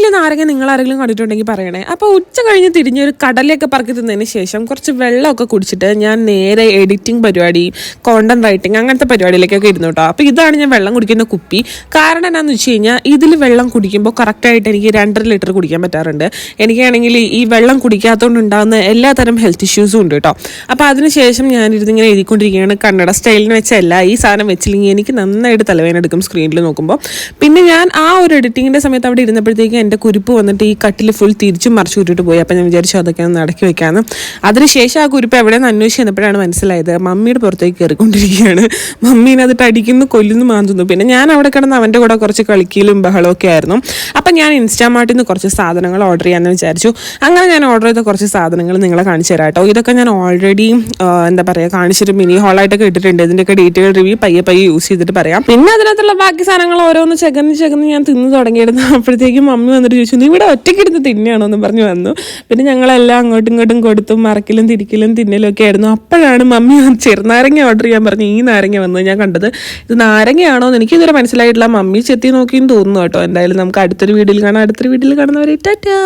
കയ്യിൽ നാരങ്ങ നിങ്ങൾ ആരെങ്കിലും കണ്ടിട്ടുണ്ടെങ്കിൽ പറയണേ. അപ്പോൾ ഉച്ച കഴിഞ്ഞ് തിരിഞ്ഞൊരു കടലയൊക്കെ പറക്കി തിന്നതിന് ശേഷം കുറച്ച് വെള്ളമൊക്കെ കുടിച്ചിട്ട് ഞാൻ നേരെ എഡിറ്റിംഗ് പരിപാടി, കോണ്ടന്റ് റൈറ്റിംഗ് അങ്ങനത്തെ പരിപാടിയിലേക്കൊക്കെ ഇരുന്നു കേട്ടോ. അപ്പോൾ ഇതാണ് ഞാൻ വെള്ളം കുടിക്കുന്ന കുപ്പി. കാരണം എന്താണെന്ന് വെച്ച് കഴിഞ്ഞാൽ ഇതിൽ വെള്ളം കുടിക്കുമ്പോൾ കറക്റ്റായിട്ട് എനിക്ക് 2.5 ലിറ്റർ കുടിക്കാൻ പറ്റാറുണ്ട്. എനിക്കാണെങ്കിൽ ഈ വെള്ളം കുടിക്കാത്തതുകൊണ്ട് ഉണ്ടാകുന്ന എല്ലാതരം ഹെൽത്ത് ഇഷ്യൂസും ഉണ്ട് കേട്ടോ. അപ്പോൾ അതിനുശേഷം ഞാനിരുന്നിങ്ങനെ എഴുതിക്കൊണ്ടിരിക്കുകയാണ്. കന്നഡ സ്റ്റൈലിന് വെച്ചല്ല, ഈ സാധനം വെച്ചില്ലെങ്കിൽ എനിക്ക് നന്നായിട്ട് തലവേദന എടുക്കും സ്ക്രീനിൽ നോക്കുമ്പോൾ. പിന്നെ ഞാൻ ആ ഒരു എഡിറ്റിങ്ങിൻ്റെ സമയത്ത് അവിടെ ഇരുന്നപ്പോഴത്തേക്കും എൻ്റെ കുരുപ്പ് വന്നിട്ട് ഈ കട്ടിൽ ഫുൾ തിരിച്ചും മറിച്ച് വിട്ടിട്ട് പോയി. അപ്പം ഞാൻ വിചാരിച്ചു അതൊക്കെ ഒന്ന് നടക്കി വെക്കാമെന്ന്. അതിനുശേഷം ആ കുരുപ്പ് എവിടെയെന്ന് അന്വേഷിച്ച് ചെന്നപ്പോഴാണ് മനസ്സിലായത് മമ്മിയുടെ പുറത്തേക്ക് കയറിക്കൊണ്ടിരിക്കുകയാണ്. മമ്മീനെ അതിട്ട് അടിക്കുന്നു, കൊല്ലുന്നു, മാന്തുന്നു. പിന്നെ ഞാൻ അവിടെ കിടന്ന് അവൻ്റെ കൂടെ കുറച്ച് കളിക്കലും ബഹളമൊക്കെ ആയിരുന്നു. അപ്പം ഞാൻ ഇൻസ്റ്റാമാർട്ടിൽ നിന്ന് കുറച്ച് സാധനങ്ങൾ ഓർഡർ ചെയ്യാമെന്ന് വിചാരിച്ചു. അങ്ങനെ ഞാൻ ഓർഡർ ചെയ്ത കുറച്ച് സാധനങ്ങൾ നിങ്ങളെ കാണിച്ചു തരാം കേട്ടോ. ഇതൊക്കെ ഞാൻ ഓൾറെഡി എന്താ പറയുക കാണിച്ചിട്ട് മിനി ഹോളായിട്ടൊക്കെ ഇട്ടിട്ടുണ്ട്. ഇതിൻ്റെയൊക്കെ ഡീറ്റെയിൽ റിവ്യൂ പയ്യെ യൂസ് ചെയ്തിട്ട് പറയാം. പിന്നെ അതിനകത്തുള്ള ബാക്കി സാധനങ്ങൾ ഓരോന്ന് ചെകന്ന് ഞാൻ തിന്ന് തുടങ്ങിയിരുന്നു. അപ്പോഴത്തേക്കും മമ്മി വന്നിട്ട് ചോദിച്ചു, നീ ഇവിടെ ഒറ്റയ്ക്കിരുന്ന് തിന്നെയാണോ എന്ന് പറഞ്ഞു വന്നു. പിന്നെ ഞങ്ങളെല്ലാം അങ്ങോട്ടും ഇങ്ങോട്ടും കൊടുത്തും മറക്കലും തിരിക്കലും തിന്നലും ഒക്കെ ആയിരുന്നു. അപ്പോഴാണ് മമ്മി ചെറുനാരങ്ങ ഓർഡർ ചെയ്യാൻ പറഞ്ഞു. ഈ നാരങ്ങ വന്നത് ഞാൻ കണ്ടത് ഇത് നാരങ്ങയാണോ എന്ന് എനിക്കിതുവരെ മനസ്സിലായിട്ടില്ല. മമ്മി ചെത്തി നോക്കിയെന്ന് തോന്നുന്നു കേട്ടോ. എന്തായാലും നമുക്ക് അടുത്തൊരു വീഡിയോയിൽ കാണാം. അടുത്തൊരു വീഡിയോയിൽ കാണുന്നവരെ ടാറ്റാ.